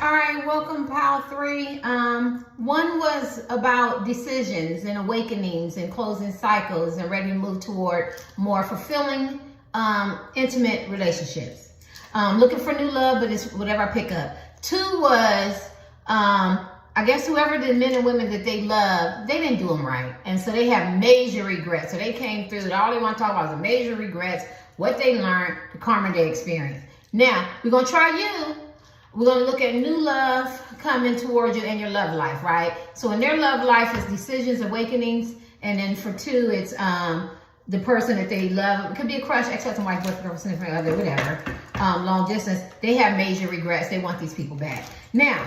All right, welcome, pile 3. One was about decisions and awakenings and closing cycles and ready to move toward more fulfilling, intimate relationships. Looking for new love, but it's whatever I pick up. 2 was, I guess whoever the men and women that they love, they didn't do them right. And so they have major regrets. So they came through, all they want to talk about is the major regrets, what they learned, the karma they experienced. Now, we're going to try you. We're going to look at new love coming towards you in your love life, right? So in their love life is decisions, awakenings. And then for 2, it's the person that they love. It could be a crush, ex-husband, wife, boyfriend, significant other, whatever. Long distance. They have major regrets. They want these people back. Now,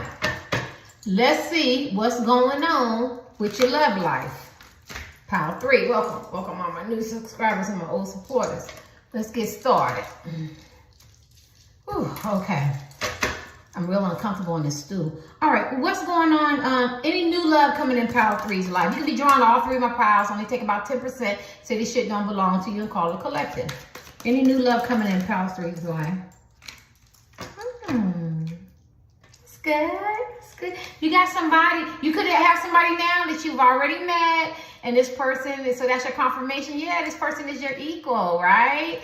let's see what's going on with your love life. Pile 3, welcome. Welcome all my new subscribers and my old supporters. Let's get started. Whew, okay. I'm real uncomfortable in this stool. All right, what's going on? Any new love coming in pile 3's life? You can be drawn to all 3 of my piles. Only take about 10%. Say this shit don't belong to you and call it collective. Any new love coming in pile 3's life? It's good. It's good. You got somebody. You could have somebody now that you've already met. And this person, so that's your confirmation. Yeah, this person is your equal, right?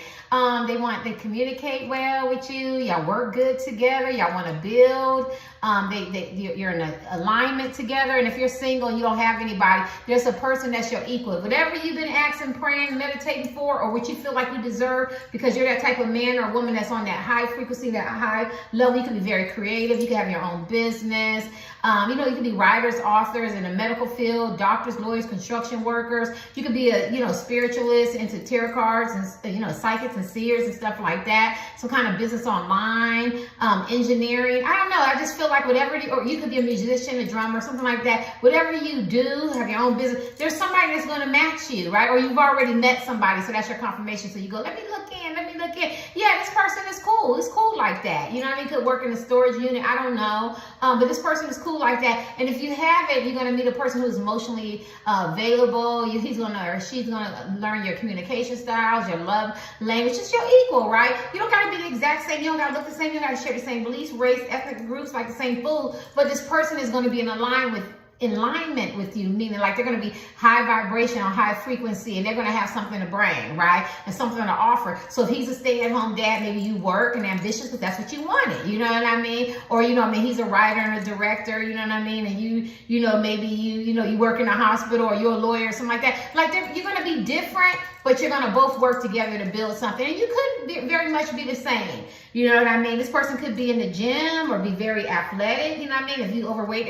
They communicate well with you. Y'all work good together. Y'all want to build. You're in an alignment together. And if you're single and you don't have anybody, there's a person that's your equal. Whatever you've been asking, praying, meditating for, or what you feel like you deserve, because you're that type of man or woman that's on that high frequency, that high level. You can be very creative. You can have your own business. You can be writers, authors in the medical field, doctors, lawyers, construction workers. You could be a, spiritualist into tarot cards and, psychics and seers and stuff like that. Some kind of business online, engineering. I don't know. I just feel like whatever, or you could be a musician, a drummer, something like that. Whatever you do, have your own business, there's somebody that's going to match you, right? Or you've already met somebody, so that's your confirmation. So you go, let me look in. Yeah, this person is cool. It's cool like that. You know what I mean? Could work in a storage unit. I don't know. But this person is cool like that. And if you have it, you're going to meet a person who's emotionally available. He's going to, or she's going to learn your communication styles, your love language. Just your equal, right? You don't got to be the exact same. You don't got to look the same. You don't got to share the same beliefs, race, ethnic groups, like the same food. But this person is going to be in alignment with you, meaning like they're going to be high vibration or high frequency, and they're going to have something to bring, right? And something to offer. So if he's a stay-at-home dad, maybe you work and ambitious because that's what you wanted, you know what I mean? Or, he's a writer and a director, you know what I mean? And maybe you work in a hospital, or you're a lawyer or something like that. Like you're going to be different, but you're going to both work together to build something. And you could very much be the same. You know what I mean? This person could be in the gym or be very athletic. You know what I mean? If you overweight,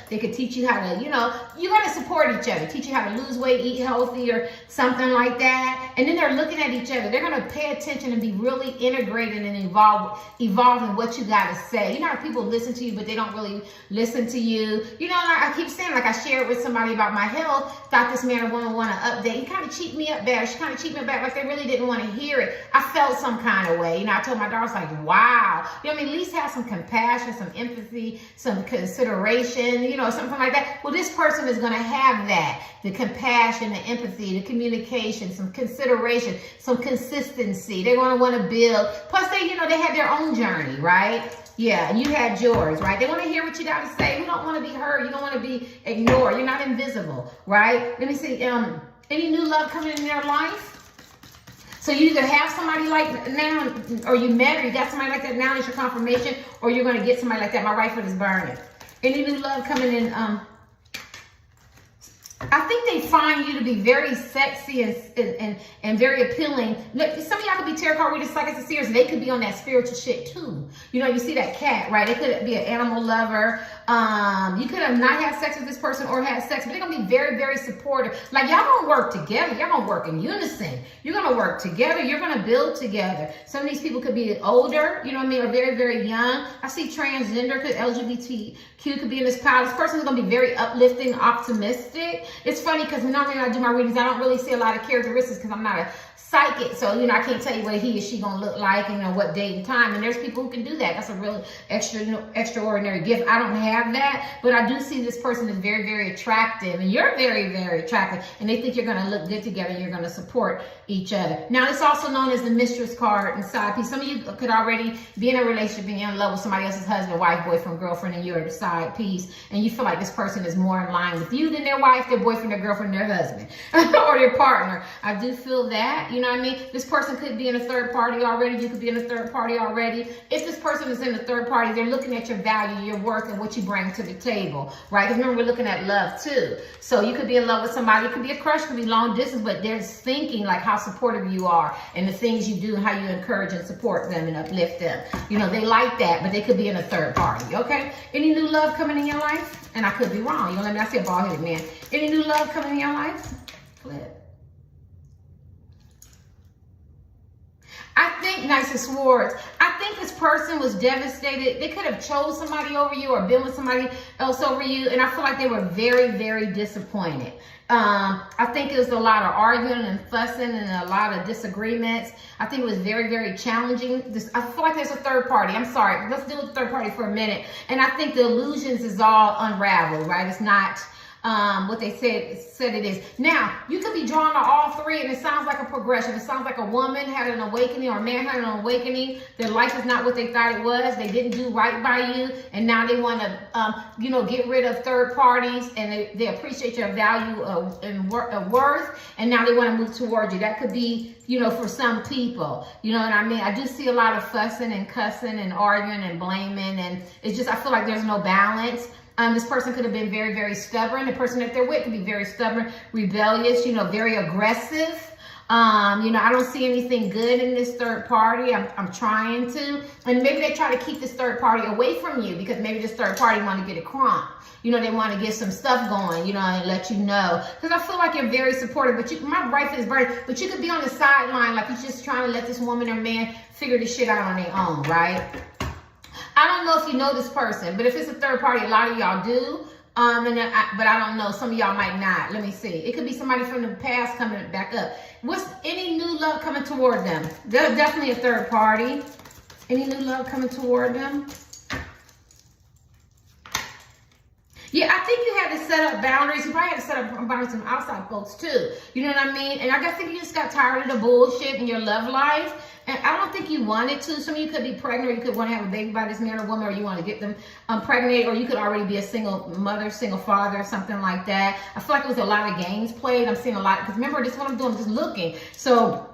they could teach you how to, you're going to support each other, teach you how to lose weight, eat healthy, or something like that. And then they're looking at each other. They're going to pay attention and be really integrated and evolve in what you got to say. You know how people listen to you, but they don't really listen to you. I keep saying, like I shared with somebody about my health, thought this man or woman want to update. He kind of cheat me up bad. She kind of cheat me back, like they really didn't want to hear it. I felt some kind of way. I told my daughter, I was like, wow. At least have some compassion, some empathy, some consideration, something like that. Well, this person is going to have that. The compassion, the empathy, the communication, some consideration, some consistency. They're going to want to build. Plus, they had their own journey, right? Yeah, and you had yours, right? They want to hear what you got to say. You don't want to be heard. You don't want to be ignored. You're not invisible, right? Let me see. Any new love coming in their life? So you either have somebody like now, or you met, or you got somebody like that now, that's your confirmation, or you're going to get somebody like that. My right foot is burning. Any new love coming in? I think they find you to be very sexy and very appealing. Look, some of y'all could be tarot card readers, psychics, and seers. They could be on that spiritual shit too. You see that cat, right? They could be an animal lover. You could have not had sex with this person or had sex, but they're going to be very, very supportive. Like, y'all going to work together. Y'all going to work in unison. You're going to work together. You're going to build together. Some of these people could be older, or very, very young. I see transgender, LGBTQ could be in this pile. This person is going to be very uplifting, optimistic. It's funny because normally when I do my readings, I don't really see a lot of characteristics because I'm not a psychic. So, you know, I can't tell you what he or she gonna look like, you know, what date and time. And there's people who can do that. That's a really extraordinary gift. I don't have that, but I do see this person is very, very attractive, and you're very, very attractive, and they think you're gonna look good together and you're gonna support each other. Now, it's also known as the mistress card and side piece. Some of you could already be in a relationship, being in love with somebody else's husband, wife, boyfriend, girlfriend, and you're the side piece, and you feel like this person is more in line with you than their wife, their boyfriend, their girlfriend, their husband, or their partner. I do feel that, you know what I mean? This person could be in a third party already. You could be in a third party already. If this person is in a third party, they're looking at your value, your worth, and what you bring to the table, right? Because remember, we're looking at love too. So you could be in love with somebody. It could be a crush, could be long distance, but they're thinking like how supportive you are and the things you do and how you encourage and support them and uplift them. You know, they like that, but they could be in a third party, okay? Any new love coming in your life? And I could be wrong. You know, let me, I see a bald-headed man. Any new love coming in your life? Flip. I think, Knights of Swords, I think this person was devastated. They could have chose somebody over you or been with somebody else over you. And I feel like they were very, very disappointed. I think it was a lot of arguing and fussing and a lot of disagreements. I think it was very, very challenging. I feel like there's a third party. I'm sorry. Let's deal with the third party for a minute. And I think the illusions is all unraveled, right? It's not what they said it is. Now, you could be drawn to all three, and it sounds like a progression. It sounds like a woman had an awakening or a man had an awakening. Their life is not what they thought it was. They didn't do right by you, and now they want to, you know, get rid of third parties, and they appreciate your value and worth, and now they want to move towards you. That could be, you know, for some people, you know what I mean? I do see a lot of fussing and cussing and arguing and blaming, and it's just, I feel like there's no balance. This person could have been very, very stubborn. The person that they're with could be very stubborn, rebellious, you know, very aggressive. You know, I don't see anything good in this third party. I'm trying to. And maybe they try to keep this third party away from you because maybe this third party want to get a crumb. You know, they want to get some stuff going, you know, and let you know. Because I feel like you're very supportive, but my right foot is burning. But you could be on the sideline like you're just trying to let this woman or man figure this shit out on their own, right? I don't know if you know this person, but if it's a third party, a lot of y'all do. But I don't know. Some of y'all might not. Let me see. It could be somebody from the past coming back up. What's any new love coming toward them? They're definitely a third party. Any new love coming toward them? Yeah, I think you had to set up boundaries. You probably had to set up boundaries from outside folks too. You know what I mean? And I think you just got tired of the bullshit in your love life. And I don't think you wanted to. Some of you could be pregnant, or you could want to have a baby by this man or woman, or you want to get them pregnant, or you could already be a single mother, single father, something like that. I feel like it was a lot of games played. I'm seeing a lot, because remember, this is what I'm doing, I'm just looking. So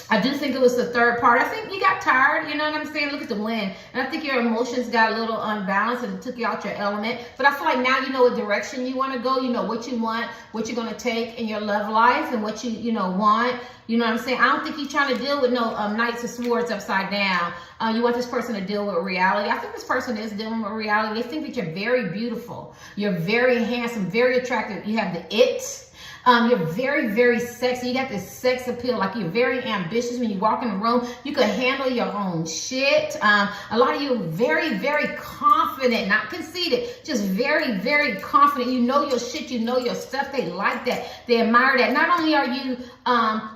I do think it was the third part. I think you got tired, you know what I'm saying? Look at the wind. And I think your emotions got a little unbalanced and it took you out your element. But I feel like now you know what direction you want to go. You know what you want, what you're going to take in your love life, and what you know, want. You know what I'm saying? I don't think you're trying to deal with no Knights of Swords upside down. You want this person to deal with reality. I think this person is dealing with reality. They think that you're very beautiful. You're very handsome, very attractive. You have the it. You're very, very sexy. You got this sex appeal. Like, you're very ambitious. When you walk in the room, you can handle your own shit. A lot of you are very, very confident, not conceited, just very, very confident. You know your shit. You know your stuff. They like that. They admire that. Not only are you,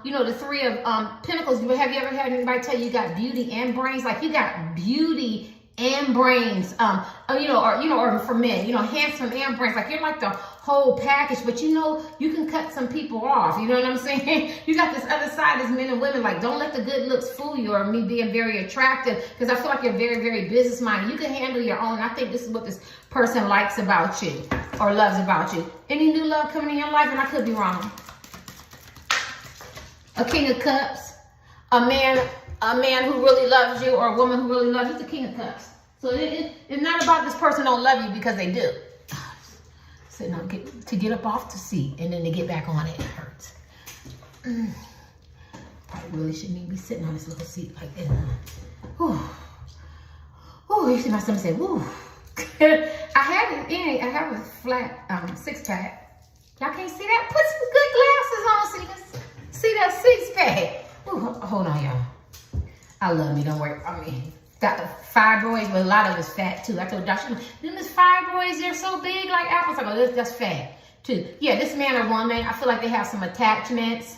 you know, the Three of Pentacles, but have you ever had anybody tell you got beauty and brains? Like, you got beauty and brains, or for men, you know, handsome and brains. Like, you're like the whole package, but you know, you can cut some people off. You know what I'm saying? You got this other side as men and women. Like, don't let the good looks fool you, or me being very attractive, because I feel like you're very, very business minded. You can handle your own. I think this is what this person likes about you or loves about you. Any new love coming in your life? And I could be wrong. A King of Cups, a man who really loves you, or a woman who really loves you. It's the King of Cups. So it's not about this person don't love you because they do. So now to get up off the seat and then to get back on it, it hurts. Probably really shouldn't even be sitting on this little seat like this. Oh, you see my stomach say, woo. I have a flat six pack. Y'all can't see that? Put some good glasses on so you can see that six pack. Ooh, hold on, y'all. I love me, don't worry. I mean, got the fibroids, but a lot of it's fat too. I told Josh, them fibroids, they're so big like apples. I go, that's fat. 2. Yeah, this man or woman, I feel like they have some attachments.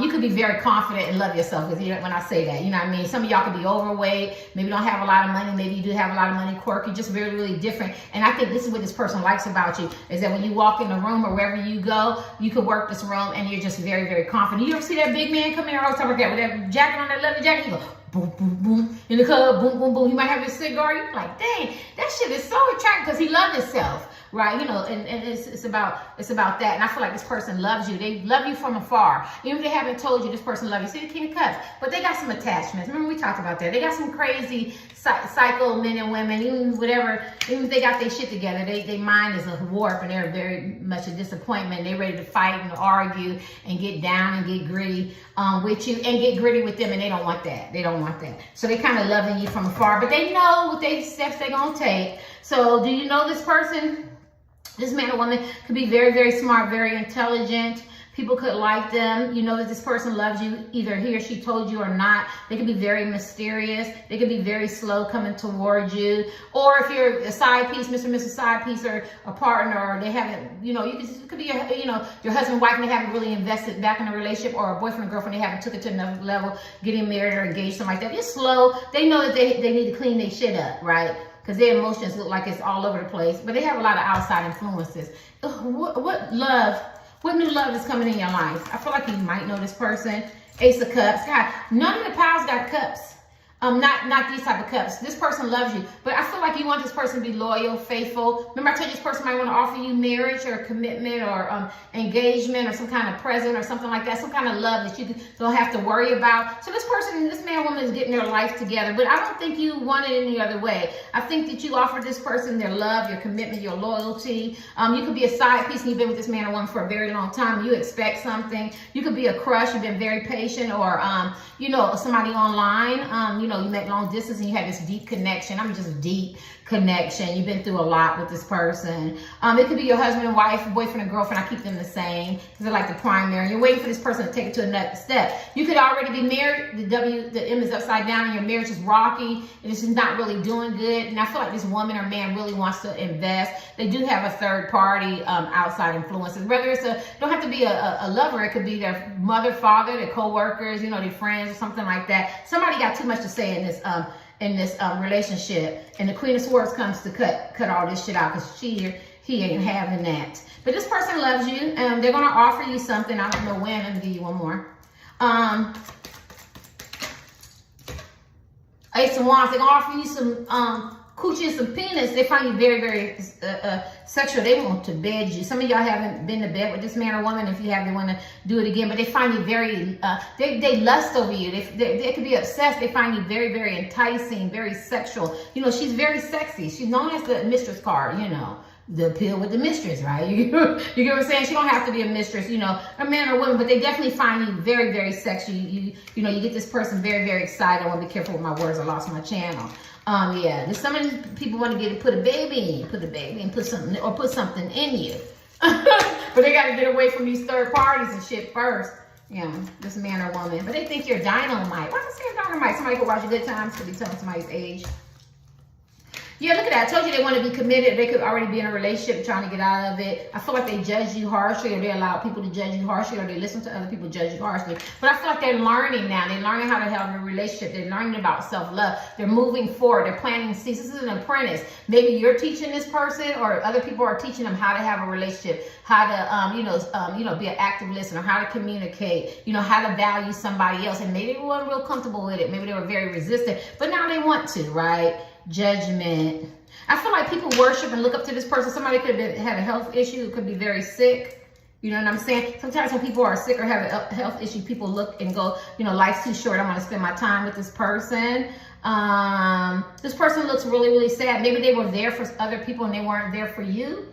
You could be very confident and love yourself when I say that, you know what I mean? Some of y'all could be overweight, maybe don't have a lot of money, maybe you do have a lot of money, quirky, just really, really different. And I think this is what this person likes about you, is that when you walk in the room or wherever you go, you could work this room and you're just very, very confident. You ever see that big man come in all the time like that with that jacket on, that leather jacket? You go, boom, boom, boom, in the club, boom, boom, boom. He might have his cigar. You're like, dang, that shit is so attractive because he loves himself. Right, you know, and it's about that, and I feel like this person loves you. They love you from afar, even if they haven't told you this person loves you. See the King of Cups, but they got some attachments. Remember we talked about that. They got some crazy psycho men and women, even if they got their shit together, their mind is a warp, and they're very much a disappointment. They're ready to fight and argue and get down and get gritty with you and get gritty with them, and they don't want that. They don't want that. So they kind of loving you from afar, but they know what steps they're gonna take. So do you know this person? This man or woman could be very, very smart, very intelligent. People could like them. You know that this person loves you, either he or she told you or not. They could be very mysterious. They could be very slow coming towards you. Or if you're a side piece, Mr. and Mrs. Side piece, or a partner, or they haven't, you know, it could be your husband, wife, and they haven't really invested back in a relationship, or a boyfriend, or girlfriend, they haven't took it to another level, getting married or engaged, something like that. They're slow. They know that they need to clean their shit up, right? Because their emotions look like it's all over the place, but they have a lot of outside influences. What new love is coming in your life? I feel like you might know this person. Ace of Cups. God, none of the piles got cups. Not these type of cups. This person loves you, but I feel like you want this person to be loyal, faithful. Remember I told you this person might want to offer you marriage or commitment or engagement or some kind of present or something like that, some kind of love that you don't have to worry about. So this person, this man or woman is getting their life together, but I don't think you want it any other way. I think that you offer this person their love, your commitment, your loyalty. You could be a side piece and you've been with this man or woman for a very long time. You expect something. You could be a crush. You've been very patient, or somebody online. You met long distance and you had this deep connection. Just deep connection. You've been through a lot with this person. It could be your husband, wife, boyfriend, or girlfriend. I keep them the same because they're like the primary. You're waiting for this person to take it to the next step. You could already be married. The M is upside down and your marriage is rocky and it's just not really doing good. And I feel like this woman or man really wants to invest. They do have a third party outside influences. Whether it's don't have to be a lover. It could be their mother, father, their co-workers, their friends or something like that. Somebody got too much to say in this relationship, and the Queen of Swords comes to cut all this shit out because he ain't having that. But this person loves you, and they're gonna offer you something. I don't know when. Let me give you one more. Ace of Wands. They're gonna offer you some coochie and some penis. They find you very, very sexual. They want to bed you. Some of y'all haven't been to bed with this man or woman. If you have, they want to do it again. But they find you very, they lust over you. They could be obsessed. They find you very, very enticing, very sexual. She's very sexy. She's known as the mistress card, the appeal with the mistress, right? You get what I'm saying? She don't have to be a mistress, a man or woman, but they definitely find you very, very sexy. You get this person very, very excited. I want to be careful with my words. I lost my channel. Yeah. Some of these people want to put a baby in, put something in you. But they got to get away from these third parties and shit first. This man or woman. But they think you're dynamite. Why am I saying dynamite? Somebody could watch Good Times, could be telling somebody's age. Yeah, look at that. I told you they want to be committed. They could already be in a relationship trying to get out of it. I feel like they judge you harshly, or they allow people to judge you harshly, or they listen to other people judge you harshly. But I feel like they're learning now. They're learning how to have a relationship. They're learning about self-love. They're moving forward. They're planting seeds. This is an apprentice. Maybe you're teaching this person, or other people are teaching them how to have a relationship, how to, be an active listener, how to communicate, how to value somebody else. And maybe they weren't real comfortable with it. Maybe they were very resistant, but now they want to, right? Judgment. I feel like people worship and look up to this person. Somebody could have had a health issue. It could be very sick. You know what I'm saying? Sometimes when people are sick or have a health issue, people look and go, life's too short. I want to spend my time with this person. This person looks really, really sad. Maybe they were there for other people and they weren't there for you.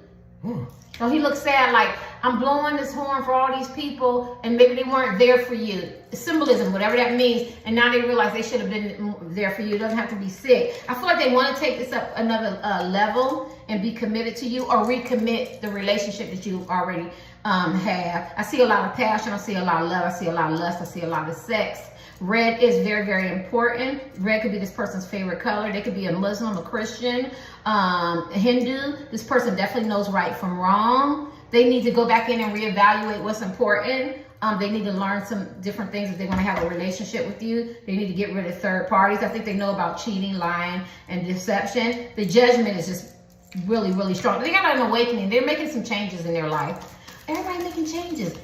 So he looks sad, like, I'm blowing this horn for all these people, and maybe they weren't there for you. Symbolism, whatever that means, and now they realize they should have been there for you. It doesn't have to be sick. I feel like they want to take this up another level and be committed to you, or recommit the relationship that you already have. I see a lot of passion. I see a lot of love. I see a lot of lust. I see a lot of sex. Red is very, very important. Red could be this person's favorite color. They could be a Muslim, a Christian, a Hindu. This person definitely knows right from wrong. They need to go back in and reevaluate what's important. They need to learn some different things if they want to have a relationship with you. They need to get rid of third parties. I think they know about cheating, lying, and deception. The judgment is just really, really strong. They got an awakening. They're making some changes in their life. Everybody making changes.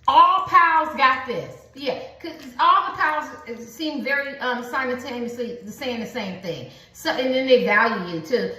All pals got this. Yeah, because all the pals seem very simultaneously saying the same thing. So, and then they value you too.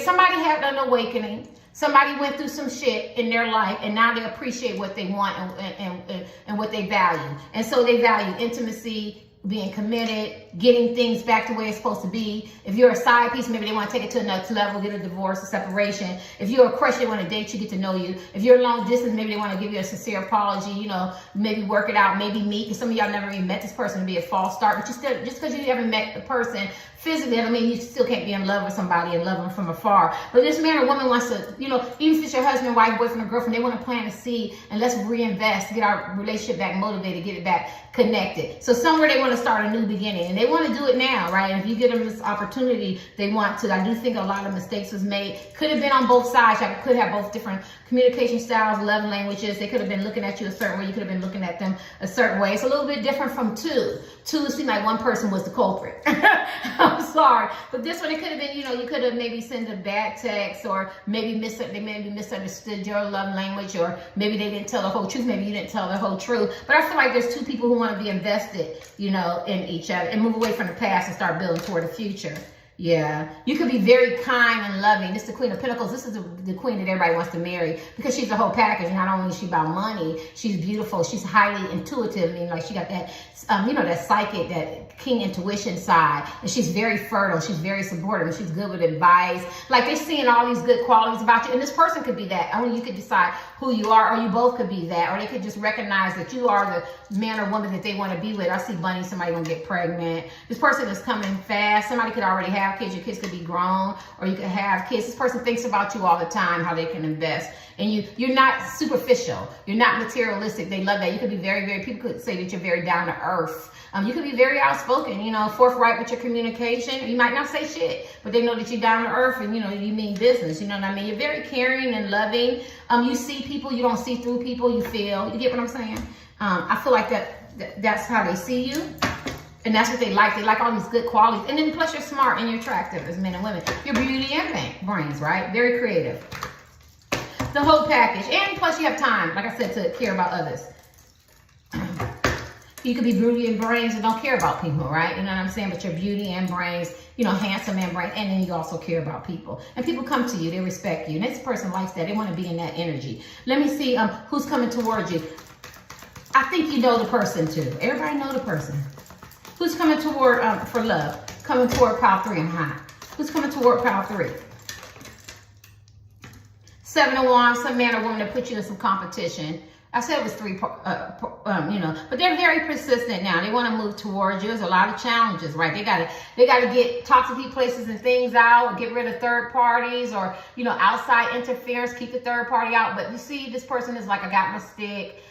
Somebody had an awakening. Somebody went through some shit in their life, and now they appreciate what they want and what they value. And so they value intimacy, being committed, getting things back the way it's supposed to be. If you're a side piece, maybe they want to take it to the next level, get a divorce, a separation. If you're a crush, they want to date you, get to know you. If you're long distance, maybe they want to give you a sincere apology, you know, maybe work it out, maybe meet. And some of y'all never even met this person, to be a false start. But you still, just because you haven't met the person physically, I mean, you still can't be in love with somebody and love them from afar. But this man or woman wants to, you know, even if it's your husband, wife, boyfriend, or girlfriend, they want to plant a seed and let's reinvest, get our relationship back motivated, get it back connected. So somewhere they want to start a new beginning, and they want to do it now, right? And if you give them this opportunity, they want to. I do think a lot of mistakes was made. Could have been on both sides. I could have both different communication styles, love languages. They could have been looking at you a certain way. You could have been looking at them a certain way. It's a little bit different from two. Two seemed like one person was the culprit. I'm sorry. But this one, it could have been, you know, you could have maybe sent a bad text, or maybe they maybe misunderstood your love language, or maybe they didn't tell the whole truth. Maybe you didn't tell the whole truth. But I feel like there's two people who want to be invested, you know, in each other and move away from the past and start building toward the future. Yeah, you could be very kind and loving. This is the Queen of Pentacles. This is the queen that everybody wants to marry, because she's the whole package. Not only is she about money, she's beautiful. She's highly intuitive. I mean, like, she got that, you know, that psychic, that king intuition side. And she's very fertile. She's very supportive. She's good with advice. Like, they're seeing all these good qualities about you. And this person could be that. Only you could decide who you are, or you both could be that. Or they could just recognize that you are the man or woman that they want to be with. I see Bunny, somebody gonna get pregnant. This person is coming fast. Somebody could already have kids. Your kids could be grown, or you could have kids. This person thinks about you all the time, how they can invest. And you're not superficial. You're not materialistic. They love that. You could be very, very, people could say that you're very down to earth. You could be very outspoken, you know, forthright with your communication. You might not say shit, but they know that you're down to earth and, you know, you mean business. You know what I mean? You're very caring and loving. You see people. You don't see through people. You feel. You get what I'm saying? I feel like that's how they see you. And that's what they like. They like all these good qualities. And then plus you're smart and you're attractive as men and women. You're beauty and brains, right? Very creative. The whole package. And plus you have time, like I said, to care about others. You could be beauty and brains and don't care about people, right? You know what I'm saying? But you're beauty and brains, you know, handsome and brains. And then you also care about people. And people come to you. They respect you. And this person likes that. They want to be in that energy. Let me see who's coming towards you. I think you know the person too. Everybody know the person. Who's coming toward, for love? Coming toward pile 3 and high. Who's coming toward pile 3? 7 of Wands, some man or woman that put you in some competition. I said it was 3, you know, but they're very persistent now. They want to move towards you. There's a lot of challenges, right? They gotta talk to people, places and things out, get rid of third parties, or, you know, outside interference, keep the third party out. But you see, this person is like, I got my stick.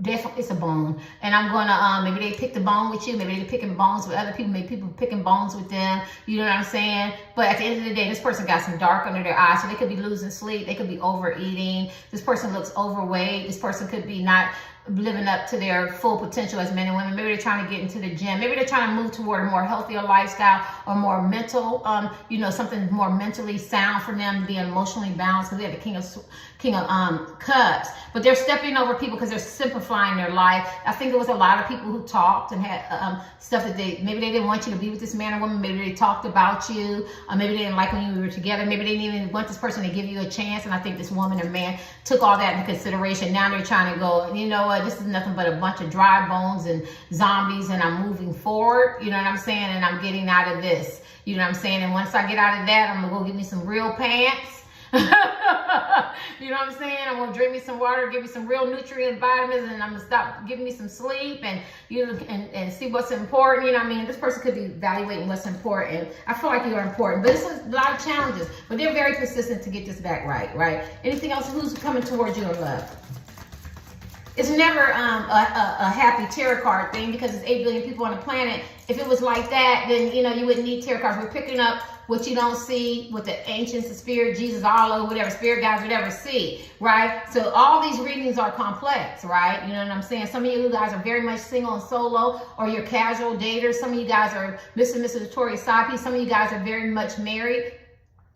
Definitely, it's a bone, and I'm gonna maybe they pick the bone with you, maybe they're picking bones with other people, maybe people picking bones with them, you know what I'm saying? But at the end of the day, this person got some dark under their eyes, so they could be losing sleep, they could be overeating, this person looks overweight, this person could be not living up to their full potential as men and women. Maybe they're trying to get into the gym. Maybe they're trying to move toward a more healthier lifestyle, or more mental, you know, something more mentally sound for them, being emotionally balanced, because they have the King of Cups. But they're stepping over people because they're simplifying their life. I think there was a lot of people who talked and had stuff that maybe they didn't want you to be with this man or woman. Maybe they talked about you. Maybe they didn't like when you were together. Maybe they didn't even want this person to give you a chance. And I think this woman or man took all that into consideration. Now they're trying to go, you know what, this is nothing but a bunch of dry bones and zombies, and I'm moving forward. You know what I'm saying? And I'm getting out of this. You know what I'm saying? And once I get out of that, I'm going to go get me some real pants. You know what I'm saying? I'm gonna drink me some water, give me some real nutrient vitamins, and I'm gonna stop giving me some sleep, and you know, and see what's important. You know what I mean? This person could be evaluating what's important. I feel like you are important, but it's a lot of challenges. But they're very persistent to get this back right. Anything else? Who's coming towards you in love? It's never a happy tarot card thing because there's 8 billion people on the planet. If it was like that, then you wouldn't need tarot cards. We're picking up what you don't see, what the ancients, the spirit, Jesus, all over, whatever, spirit guides, whatever, see, right? So all these readings are complex, right? You know what I'm saying? Some of you guys are very much single and solo, or you're casual daters. Some of you guys are Mr. and Mrs. Notorious side piece. Some of you guys are very much married,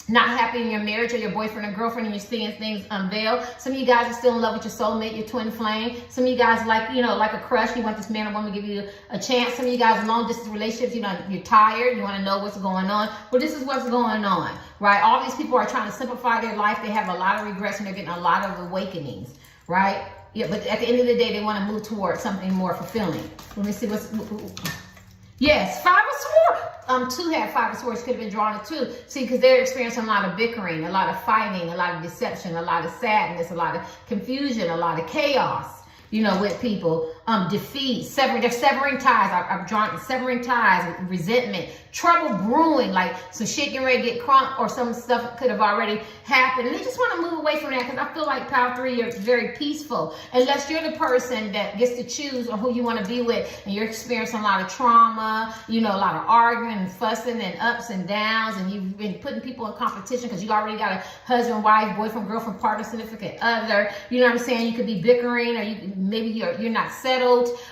not happy in your marriage, or your boyfriend or girlfriend, and you're seeing things unveil. Some of you guys are still in love with your soulmate, your twin flame. Some of you guys like a crush. You want this man or woman to give you a chance. Some of you guys are long distance relationships. You're tired. You want to know what's going on. Well, this is what's going on, right? All these people are trying to simplify their life. They have a lot of regrets and they're getting a lot of awakenings, right? Yeah, but at the end of the day, they want to move towards something more fulfilling. Let me see yes, 5 of Swords. 2 had 5 of Swords, could have been drawn to 2. See, because they're experiencing a lot of bickering, a lot of fighting, a lot of deception, a lot of sadness, a lot of confusion, a lot of chaos, with people. Defeat, they're severing ties. I've drawn severing ties, resentment, trouble brewing, like some shit getting ready to get crunk, or some stuff could have already happened. And they just want to move away from that because I feel like Power 3, you're very peaceful. Unless you're the person that gets to choose on who you want to be with, and you're experiencing a lot of trauma, a lot of arguing and fussing and ups and downs, and you've been putting people in competition because you already got a husband, wife, boyfriend, girlfriend, partner, significant other. You know what I'm saying? You could be bickering, or maybe you're not settled.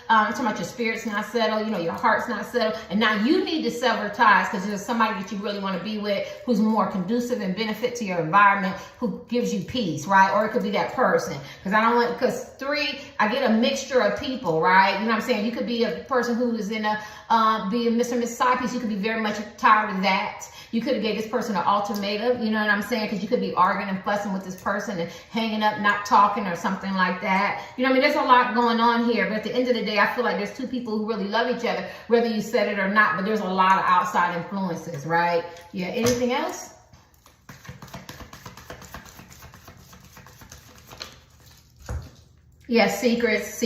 I'm talking about your spirit's not settled, your heart's not settled, and now you need to sever ties because there's somebody that you really want to be with who's more conducive and benefit to your environment, who gives you peace, right? Or it could be that person, because 3, I get a mixture of people, right? You know what I'm saying? You could be a person who is in be a Mr. and Mrs. side piece. You could be very much tired of that. You could have gave this person an ultimatum, you know what I'm saying? Because you could be arguing and fussing with this person and hanging up, not talking or something like that. You know what I mean? There's a lot going on here. But at the end of the day, I feel like there's 2 people who really love each other, whether you said it or not. But there's a lot of outside influences, right? Yeah, anything else? Yeah, secrets,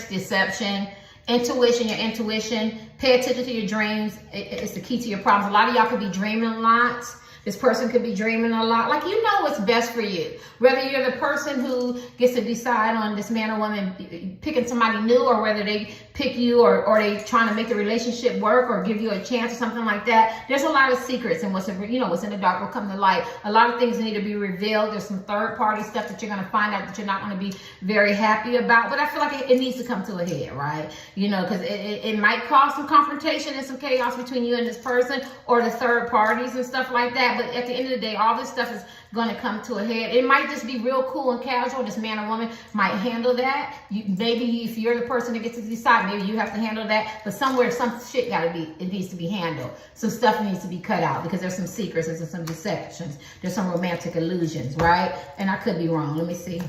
deception. Intuition, your intuition. Pay attention to your dreams. It's the key to your problems. A lot of y'all could be dreaming a lot. This person could be dreaming a lot. Like, what's best for you. Whether you're the person who gets to decide on this man or woman picking somebody new, or whether they pick you, or they trying to make the relationship work or give you a chance or something like that. There's a lot of secrets, and what's in the dark will come to light. A lot of things need to be revealed. There's some third party stuff that you're going to find out that you're not going to be very happy about. But I feel like it needs to come to a head, right? Because it might cause some confrontation and some chaos between you and this person, or the third parties and stuff like that. But at the end of the day, all this stuff is going to come to a head. It might just be real cool and casual. This man or woman might handle that. Maybe if you're the person that gets to decide, maybe you have to handle that. But somewhere, some shit it needs to be handled. Some stuff needs to be cut out because there's some secrets and some deceptions. There's some romantic illusions, right? And I could be wrong. Let me see.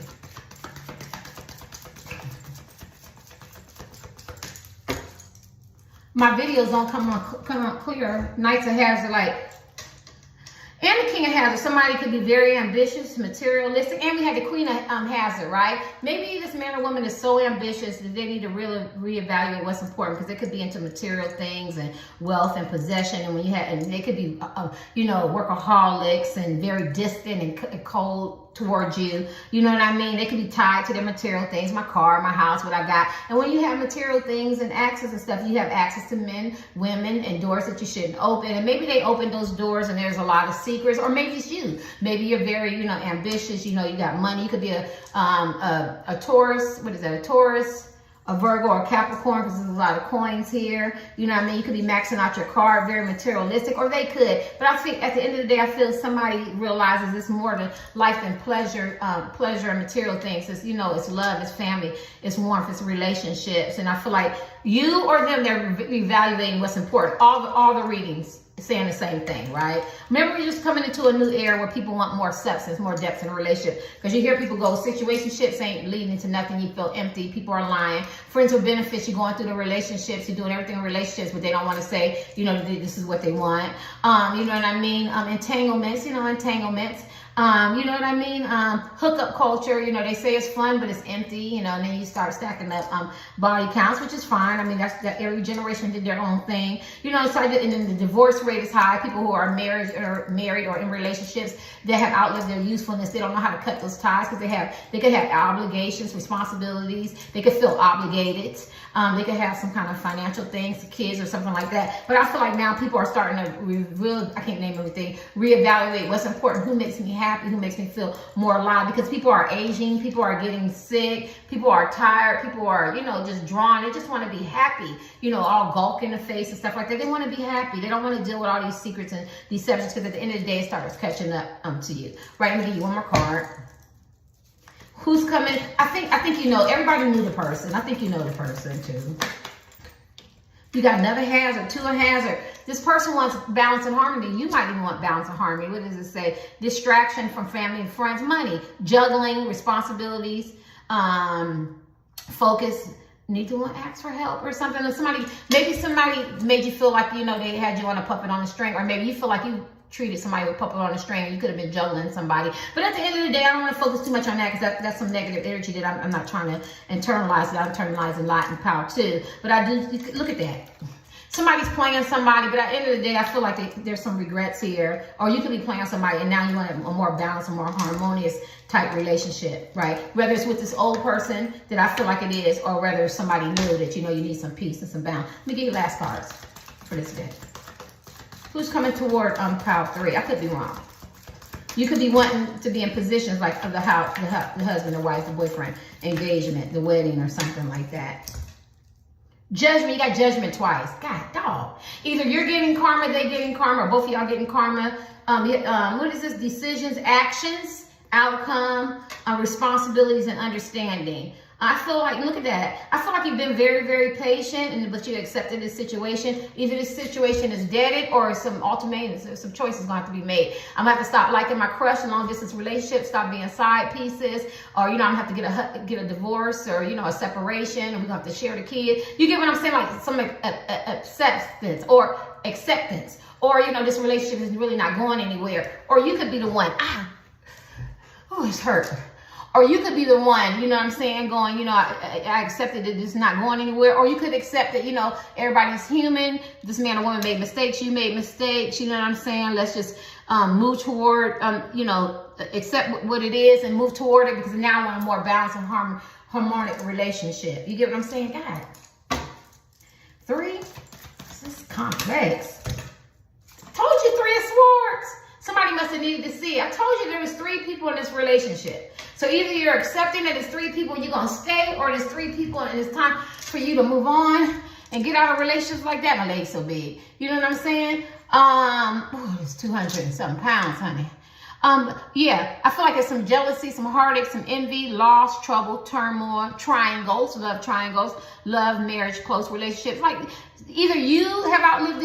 My videos don't come on clear. Knights of Hazard, like. And the King of Hazard, somebody could be very ambitious, materialistic, and we had the Queen of Hazard, right? Maybe this man or woman is so ambitious that they need to really reevaluate what's important, because they could be into material things and wealth and possession, and they could be, workaholics and very distant and cold towards you. You know what I mean? They could be tied to their material things, my car, my house, what I got. And when you have material things and access and stuff, you have access to men, women, and doors that you shouldn't open. And maybe they open those doors and there's a lot of secrets, or maybe it's you. Maybe you're very, ambitious. You got money. You could be a Taurus. What is that? A Taurus, a Virgo, or a Capricorn, because there's a lot of coins here. You know what I mean? You could be maxing out your card, very materialistic, or they could. But I think at the end of the day, I feel somebody realizes it's more than life than pleasure, and material things. It's, it's love, it's family, it's warmth, it's relationships. And I feel like you or them, they're evaluating what's important. All the readings saying the same thing, right? Remember, we're just coming into a new era where people want more substance, more depth in a relationship. Because you hear people go, situationships ain't leading to nothing. You feel empty. People are lying. Friends with benefits, you're going through the relationships. You're doing everything in relationships, but they don't want to say, this is what they want. You know what I mean? Entanglements, entanglements. You know what I mean? Hookup culture, you know, they say it's fun, but it's empty, you know, and then you start stacking up body counts, which is fine. I mean, that every generation did their own thing. You know, so and then the divorce rate is high. People who are married or in relationships that have outlived their usefulness, they don't know how to cut those ties because they could have obligations, responsibilities. They could feel obligated. They could have some kind of financial things, kids or something like that. But I feel like now people are starting to I can't name everything, reevaluate what's important, who makes me happy, who makes me feel more alive, because people are aging, people are getting sick, people are tired, people are, you know, just drawn. They just want to be happy, you know, all gawk in the face and stuff like that. They want to be happy. They don't want to deal with all these secrets and deceptions, because at the end of the day, it starts catching up to you. Right, let me give you one more card. Who's coming? I think you know, everybody knew the person. I think you know the person too. You got another hazard, two of hazard. This person wants balance and harmony. You might even want balance and harmony. What does it say? Distraction from family and friends, money, juggling, responsibilities, focus. Need to ask for help or something. Or maybe somebody made you feel like, you know, they had you on a puppet on a string, or maybe you feel like you treated somebody with a puppet on a string and you could have been juggling somebody. But at the end of the day, I don't want to focus too much on that, because that's some negative energy that I'm not trying to internalize it. I'm internalizing light and power too. But I do, look at that. Somebody's playing somebody, but at the end of the day, I feel like there's some regrets here. Or you could be playing somebody and now you want a more balanced, a more harmonious type relationship, right? Whether it's with this old person that I feel like it is, or whether it's somebody new that you know you need some peace and some balance. Let me give you last cards for this day. Who's coming toward pile 3? I could be wrong. You could be wanting to be in positions like of the house, the husband, the wife, the boyfriend, engagement, the wedding, or something like that. Judgment, you got judgment twice. God, dog. Either you're getting karma, they getting karma, or both of y'all getting karma. What is this? Decisions, actions, outcome, responsibilities, and understanding. I feel like, look at that. I feel like you've been very, very patient, but you accepted this situation. Either this situation is deaded or some ultimatums, or some choices going to have to be made. I'm going to have to stop liking my crush in long distance relationships, stop being side pieces, or, you know, I'm going to have to get a divorce, or, you know, a separation, and we're going to have to share the kid. You get what I'm saying? Like some acceptance, or, you know, this relationship is really not going anywhere. Or you could be the one, it's hurt. Or you could be the one, you know what I'm saying, going, you know, I accepted that it's not going anywhere. Or you could accept that, you know, everybody's human. This man or woman made mistakes. You made mistakes. You know what I'm saying? Let's just move toward, you know, accept what it is and move toward it, because now I want a more balanced and harmonic relationship. You get what I'm saying? God. 3. This is complex. Told you 3 of Swords. Somebody must have needed to see. I told you there was 3 people in this relationship. So either you're accepting that it's 3 people and you're going to stay, or there's 3 people and it's time for you to move on and get out of relationships like that. My leg's so big. You know what I'm saying? It's 200 and something pounds, honey. Yeah, I feel like there's some jealousy, some heartache, some envy, loss, trouble, turmoil, triangles, love, marriage, close relationships. Like either you have outlived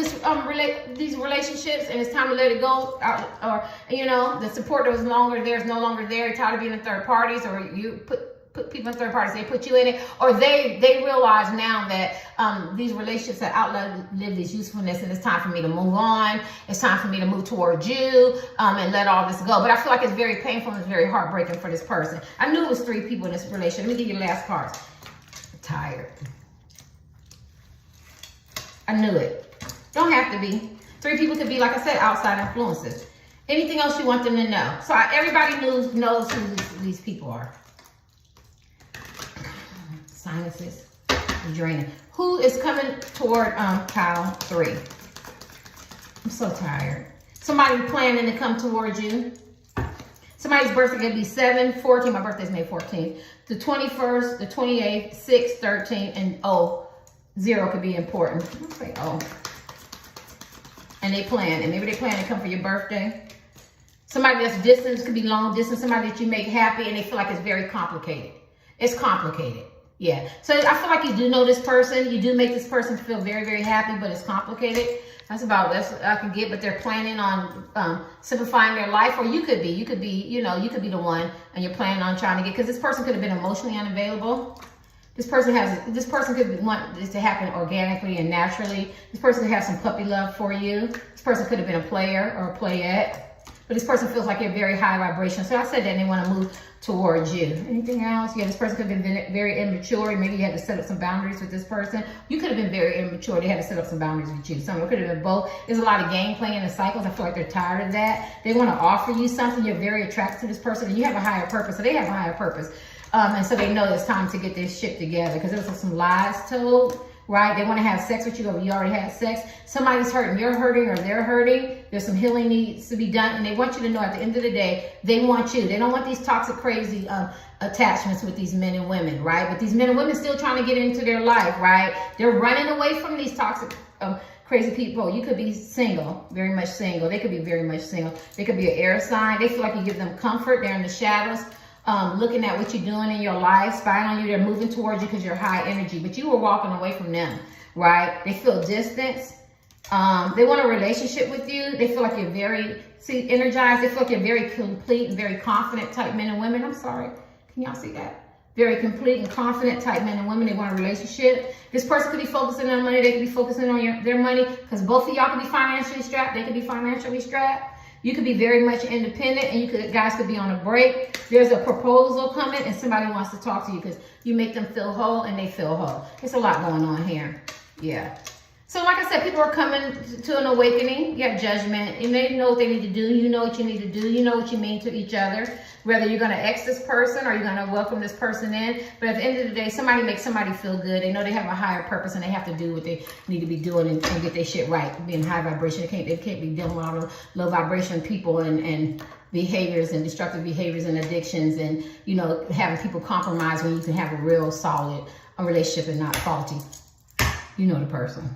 these relationships and it's time to let it go, or you know, the support that was no longer there is no longer there. You're tired of being in third parties, or you put people in third parties, they put you in it, or they realize now that these relationships have outlived this usefulness, and it's time for me to move on. It's time for me to move towards you and let all this go. But I feel like it's very painful and it's very heartbreaking for this person. I knew it was 3 people in this relationship. Let me give you the last card. Tired. I knew it. Don't have to be. 3 people could be, like I said, outside influences. Anything else you want them to know? So everybody knows who these people are. Sinuses, draining. Who is coming toward pile 3? I'm so tired. Somebody planning to come towards you. Somebody's birthday could be 7, 14. My birthday's May 14th. The 21st, the 28th, 6, 13, and 0 could be important. Let's say 0. And they plan, and maybe they plan to come for your birthday. Somebody that's distant, could be long distance. Somebody that you make happy, and they feel like it's very complicated. It's complicated. Yeah, so I feel like you do know this person. You do make this person feel very, very happy, but it's complicated. That's what I can get, but they're planning on simplifying their life. Or you could be, you know, you could be the one, and you're planning on trying to get, because this person could have been emotionally unavailable. This person could want this to happen organically and naturally. This person could have some puppy love for you. This person could have been a player or a playette. but this person feels like you're very high vibration. So I said that they want to move towards you. Anything else? Yeah, this person could have been very immature. Maybe you had to set up some boundaries with this person. You could have been very immature. They had to set up some boundaries with you. Someone could have been both. There's a lot of game playing and cycles. I feel like they're tired of that. They want to offer you something. You're very attracted to this person, and you have a higher purpose. So they have a higher purpose. And so they know it's time to get this shit together, because there was some lies told, right? They want to have sex with you, or you already had sex. Somebody's hurting, you're hurting, or they're hurting. There's some healing needs to be done, and they want you to know at the end of the day, they want you. They don't want these toxic, crazy attachments with these men and women, right? But these men and women still trying to get into their life, right? They're running away from these toxic, crazy people. You could be single, very much single. They could be very much single. They could be an air sign. They feel like you give them comfort. They're in the shadows. Looking at what you're doing in your life, spying on you. They're moving towards you because you're high energy, but you were walking away from them, right? They feel distance. They want a relationship with you. They feel like you're very, energized. They feel like you're very complete and very confident type men and women. I'm sorry. Can y'all see that? Very complete and confident type men and women. They want a relationship. This person could be focusing on money. They could be focusing on their money, because both of y'all could be financially strapped. They could be financially strapped. You could be very much independent, and you guys could be on a break. There's a proposal coming, and somebody wants to talk to you because you make them feel whole and they feel whole. There's a lot going on here. Yeah. So like I said, people are coming to an awakening. You have judgment. And they know what they need to do. You know what you need to do. You know what you mean to each other. Whether you're going to ex this person or you're going to welcome this person in. But at the end of the day, somebody makes somebody feel good. They know they have a higher purpose, and they have to do what they need to be doing and get their shit right. Being high vibration. They can't be dealing with all the low vibration people and behaviors and destructive behaviors and addictions, and, you know, having people compromise when you can have a real solid relationship and not faulty. You know the person.